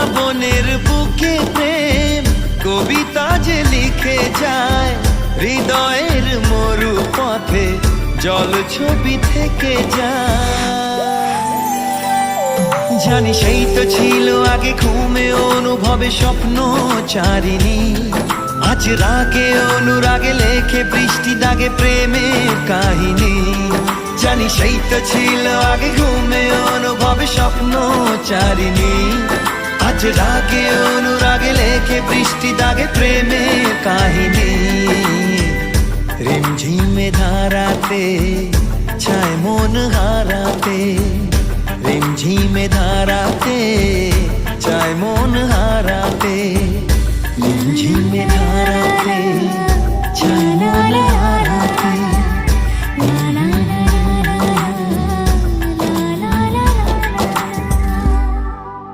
শ্রাবণের বুকে প্রেম কবিতা যে লিখে যায়, হৃদয়ের মরু পথে জল ছবি থেকে যায়। জানি সেই তো ছিল আগে ঘুমে অনুভবে স্বপ্ন চারিণী, আজ রাগে অনুরাগে লেখে বৃষ্টি দাগে প্রেমের কাহিনী। জানি সেই তো ছিল আগে ঘুমে অনুভবে স্বপ্ন চারিণী, আজ রাগে অনুরাগে লেখে বৃষ্টি দাগে প্রেমের কাহিনী। রিমঝিমে ধারাতে ছায় মন হারাতে, রিমঝিমে ধারাতে